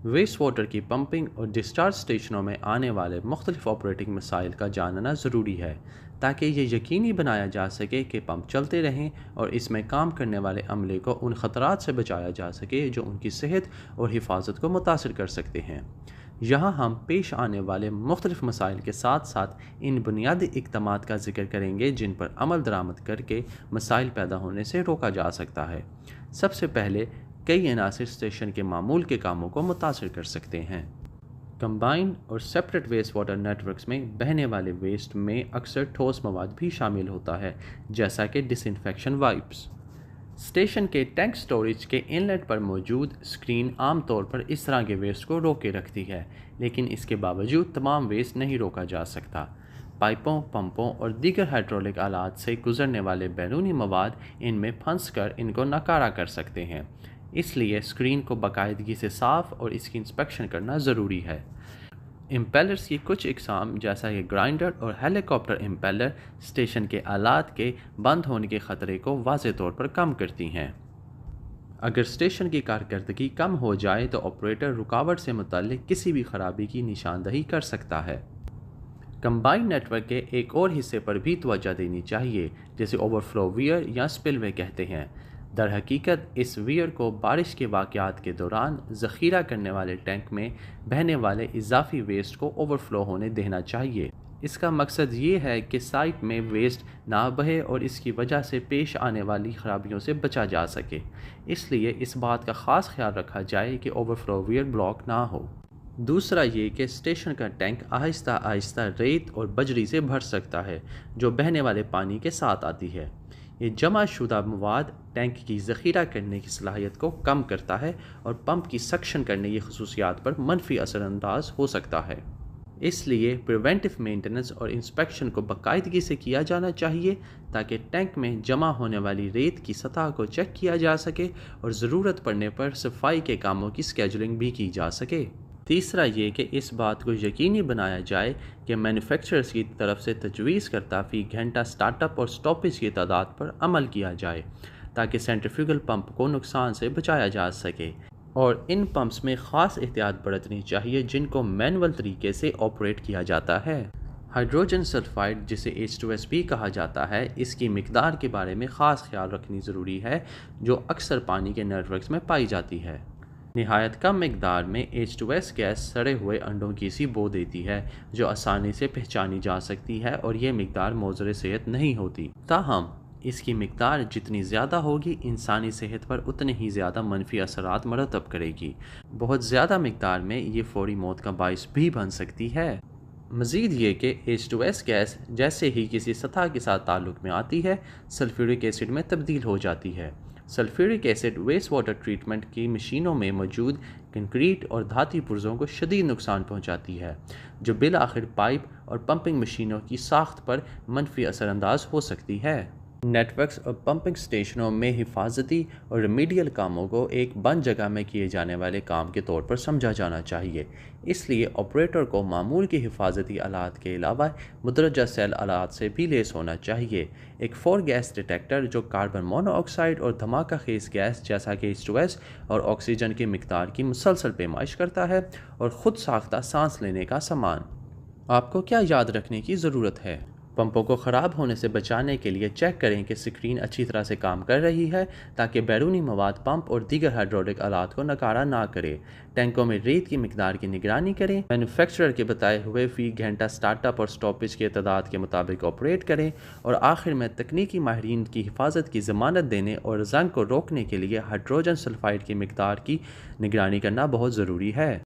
Waste water کی pumping اور discharge اسٹیشنوں میں آنے والے مختلف آپریٹنگ مسائل کا جاننا ضروری ہے تاکہ یہ یقینی بنایا جا سکے کہ پمپ چلتے رہیں اور اس میں کام کرنے والے عملے کو ان خطرات سے بچایا جا سکے جو ان کی صحت اور حفاظت کو متاثر کر سکتے ہیں۔ یہاں ہم پیش آنے والے مختلف مسائل کے ساتھ ساتھ ان بنیادی اقدامات کا ذکر کریں گے جن پر عمل درآمد کر کے مسائل پیدا ہونے سے روکا جا سکتا ہے۔ سب سے پہلے کئی عناصر اسٹیشن کے معمول کے کاموں کو متاثر کر سکتے ہیں۔ کمبائنڈ اور separate waste water network میں بہنے والے ویسٹ میں اکثر ٹھوس مواد بھی شامل ہوتا ہے، جیسا کہ ڈس انفیکشن وائپس۔ اسٹیشن کے ٹینک سٹوریج کے انلیٹ پر موجود اسکرین عام طور پر اس طرح کے ویسٹ کو روکے رکھتی ہے، لیکن اس کے باوجود تمام ویسٹ نہیں روکا جا سکتا۔ پائپوں، پمپوں اور دیگر ہائیڈرولک آلات سے گزرنے والے بیرونی مواد ان میں پھنس کر ان کو ناکارہ کر سکتے ہیں، اس لیے اسکرین کو باقاعدگی سے صاف اور اس کی انسپیکشن کرنا ضروری ہے۔ امپیلرز کی کچھ اقسام جیسا کہ گرائنڈر اور ہیلی کاپٹر امپیلر اسٹیشن کے آلات کے بند ہونے کے خطرے کو واضح طور پر کم کرتی ہیں۔ اگر اسٹیشن کی کارکردگی کم ہو جائے تو آپریٹر رکاوٹ سے متعلق کسی بھی خرابی کی نشاندہی کر سکتا ہے۔ کمبائنڈ نیٹ ورک کے ایک اور حصے پر بھی توجہ دینی چاہیے جسے اوور فلو ویئر یا سپل وے کہتے ہیں۔ در حقیقت اس ویئر کو بارش کے واقعات کے دوران ذخیرہ کرنے والے ٹینک میں بہنے والے اضافی ویسٹ کو اوور فلو ہونے دینا چاہیے۔ اس کا مقصد یہ ہے کہ سائٹ میں ویسٹ نہ بہے اور اس کی وجہ سے پیش آنے والی خرابیوں سے بچا جا سکے، اس لیے اس بات کا خاص خیال رکھا جائے کہ اوور فلو ویئر بلاک نہ ہو۔ دوسرا یہ کہ اسٹیشن کا ٹینک آہستہ آہستہ ریت اور بجری سے بھر سکتا ہے جو بہنے والے پانی کے ساتھ آتی ہے۔ یہ جمع شدہ مواد ٹینک کی ذخیرہ کرنے کی صلاحیت کو کم کرتا ہے اور پمپ کی سکشن کرنے کی خصوصیات پر منفی اثر انداز ہو سکتا ہے۔ اس لیے پریونٹیو مینٹیننس اور انسپیکشن کو باقاعدگی سے کیا جانا چاہیے تاکہ ٹینک میں جمع ہونے والی ریت کی سطح کو چیک کیا جا سکے اور ضرورت پڑنے پر صفائی کے کاموں کی اسکیجولنگ بھی کی جا سکے۔ تیسرا یہ کہ اس بات کو یقینی بنایا جائے کہ مینوفیکچررز کی طرف سے تجویز کردہ فی گھنٹہ سٹارٹ اپ اور سٹاپیج کی تعداد پر عمل کیا جائے تاکہ سینٹریفیوگل پمپ کو نقصان سے بچایا جا سکے، اور ان پمپس میں خاص احتیاط برتنی چاہیے جن کو مینول طریقے سے آپریٹ کیا جاتا ہے۔ ہائیڈروجن سلفائڈ جسے H2S بھی کہا جاتا ہے، اس کی مقدار کے بارے میں خاص خیال رکھنی ضروری ہے جو اکثر پانی کے نیٹ ورکس میں پائی جاتی ہے۔ نہایت کم مقدار میں H2S گیس سڑے ہوئے انڈوں کی سی بو دیتی ہے جو آسانی سے پہچانی جا سکتی ہے اور یہ مقدار مضر صحت نہیں ہوتی، تاہم اس کی مقدار جتنی زیادہ ہوگی انسانی صحت پر اتنے ہی زیادہ منفی اثرات مرتب کرے گی۔ بہت زیادہ مقدار میں یہ فوری موت کا باعث بھی بن سکتی ہے۔ مزید یہ کہ H2S گیس جیسے ہی کسی سطح کے ساتھ تعلق میں آتی ہے سلفیورک ایسڈ میں تبدیل ہو جاتی ہے۔ Sulphuric acid waste water treatment کی مشینوں میں موجود کنکریٹ اور دھاتی پرزوں کو شدید نقصان پہنچاتی ہے جو بالآخر پائپ اور پمپنگ مشینوں کی ساخت پر منفی اثر انداز ہو سکتی ہے۔ نیٹ ورکس اور پمپنگ اسٹیشنوں میں حفاظتی اور ریمیڈیل کاموں کو ایک بند جگہ میں کیے جانے والے کام کے طور پر سمجھا جانا چاہیے، اس لیے آپریٹر کو معمول کے حفاظتی آلات کے علاوہ مندرجہ ذیل آلات سے بھی لیس ہونا چاہیے۔ ایک 4 گیس ڈیٹیکٹر جو کاربن مونو آکسائڈ اور دھماکہ خیز گیس جیسا کہ H2S اور آکسیجن کی مقدار کی مسلسل پیمائش کرتا ہے، اور خود ساختہ سانس لینے کا سامان۔ آپ کو کیا یاد رکھنے کی ضرورت ہے؟ پمپوں کو خراب ہونے سے بچانے کے لیے چیک کریں کہ اسکرین اچھی طرح سے کام کر رہی ہے تاکہ بیرونی مواد پمپ اور دیگر ہائیڈرولک آلات کو ناکارہ نہ کرے۔ ٹینکوں میں ریت کی مقدار کی نگرانی کریں، مینوفیکچرر کے بتائے ہوئے فی گھنٹہ سٹارٹ اپ اور سٹاپیج کے تعداد کے مطابق آپریٹ کریں، اور آخر میں تکنیکی ماہرین کی حفاظت کی ضمانت دینے اور زنگ کو روکنے کے لیے ہائیڈروجن سلفائڈ کی مقدار کی نگرانی کرنا بہت ضروری ہے۔